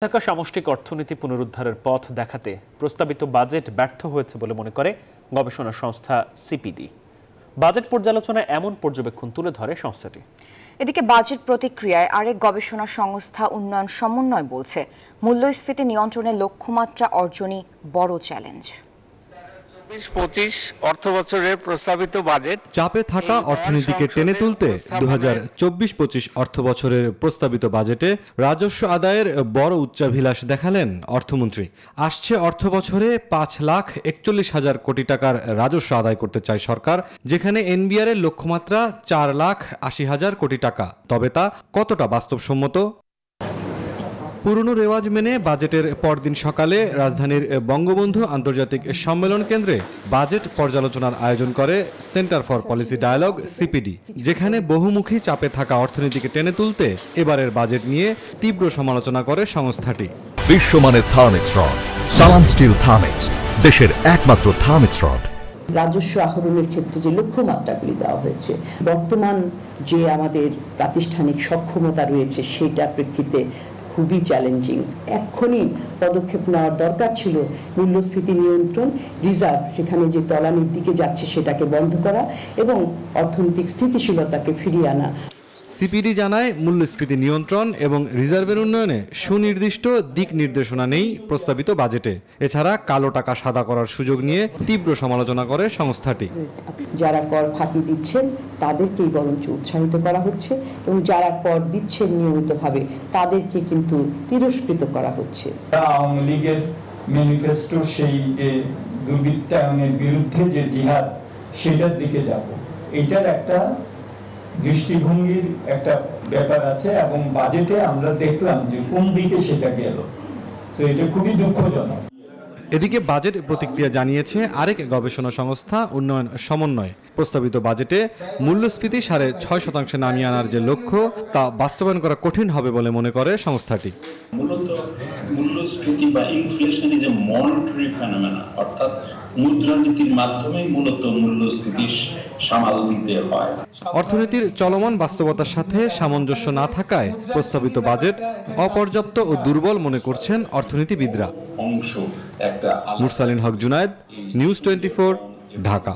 ঢাকা সামষ্টিক অর্থনীতি পুনরুদ্ধারের পথ দেখাতে প্রস্তাবিত বাজেট ব্যর্থ হয়েছে বলে মনে করে গবেষণা সংস্থা সিপিডি। বাজেট পর্যালোচনায় এমন পর্যবেক্ষণ তুলে ধরে সংস্থাটি। এদিকে বাজেট প্রতিক্রিয়ায় আরেক গবেষণা সংস্থা উন্নয়ন সমন্বয় বলছে, মূল্যস্ফীতি নিয়ন্ত্রণে লক্ষ্যমাত্রা অর্জনই বড় চ্যালেঞ্জ। ২৪-২৫ অর্থবছরের প্রস্তাবিত বাজেট চাপে থাকা অর্থনীতিকে টেনে তুলতে ২০২৪-২৫ অর্থবছরের প্রস্তাবিত বাজেটে রাজস্ব আদায়ের বড় উচ্চাভিলাষ দেখালেন অর্থমন্ত্রী। আসছে অর্থবছরে ৫,৪১,০০০ কোটি টাকার রাজস্ব আদায় করতে চায় সরকার, যেখানে এনবিআর এর লক্ষ্যমাত্রা ৪,৮০,০০০ কোটি টাকা। তবে তা কতটা বাস্তবসম্মত? পুরনো রেওয়াজ মেনে বাজেটের পরদিন সকালে রাজধানীর বঙ্গবন্ধু আন্তর্জাতিক সম্মেলন কেন্দ্রে বাজেট পর্যালোচনার আয়োজন করে centre for policy dialogue CPD, যেখানে বহুমুখী চাপে থাকা অর্থনীতিকে টেনে তুলতে এবারের বাজেট নিয়ে তীব্র সমালোচনা করে সংস্থাটি। বিশ্বমানের থার্মিক্স রড, সালাম স্টিল থার্মিক্স, দেশের একমাত্র থার্মিক্স রড। রাজস্ব আহরণের ক্ষেত্রে যে লক্ষ্যমাত্রাগুলি দেওয়া হয়েছে, বর্তমান যে আমাদের প্রাতিষ্ঠানিক সক্ষমতা রয়েছে সেটা প্রেক্ষিতে খুবই চ্যালেঞ্জিং। এক্ষুনি পদক্ষেপ নেওয়ার দরকার ছিল মূল্যস্ফীতি নিয়ন্ত্রণ, রিজার্ভ সেখানে যে তলানির দিকে যাচ্ছে সেটাকে বন্ধ করা এবং অর্থনৈতিক স্থিতিশীলতাকে ফিরিয়ে আনা। সিপিডি জানায়, মূল্যস্ফীতি নিয়ন্ত্রণ এবং রিজার্ভের উন্নয়নে সুনির্দিষ্ট দিক নির্দেশনা নেই প্রস্তাবিত বাজেটে। এছাড়া কালো টাকা সাদা করার সুযোগ নিয়ে তীব্র সমালোচনা করে সংস্থাটি। যারা কর ফাঁকি দিচ্ছেন তাদেরকেই বরঞ্চ উৎসাহিত করা হচ্ছে এবং যারা কর দিচ্ছেন নিয়মিতভাবে তাদেরকে কিন্তু তিরস্কৃত করা হচ্ছে। আওয়ামী লীগের ম্যানিফেস্টো সেই যে দুর্বৃত্তায়নের বিরুদ্ধে যে জিহাদ, সেটার দিকে যাব, এটার একটা দৃষ্টিভঙ্গির একটা ব্যাপার আছে এবং বাজেটে আমরা দেখলাম যে কোন দিকে সেটা গেল। তো এটা খুবই দুঃখজনক। এদিকে বাজেট প্রতিক্রিয়া জানিয়েছে আরেক গবেষণা সংস্থা উন্নয়ন সমন্বয়। প্রস্তাবিত বাজেটে মূল্যস্ফীতি ৬.৫% নামিয়ে আনার যে লক্ষ্য, তা বাস্তবায়ন করা কঠিন হবে বলে মনে করে সংস্থাটি। মূলত মূল্যস্ফীতি বা inflation is a monetary phenomena, অর্থাৎ মুদ্রানীতির মাধ্যমে মূলত মূল্যস্ফীতি সামাল দিতে হয়। অর্থনীতির চলমান বাস্তবতার সাথে সামঞ্জস্য না থাকায় প্রস্তাবিত বাজেট অপর্যাপ্ত ও দুর্বল মনে করছেন অর্থনীতিবিদরা। অংশ একটা মুরসালিন হক জুনায়েদ, নিউজ 24, ঢাকা।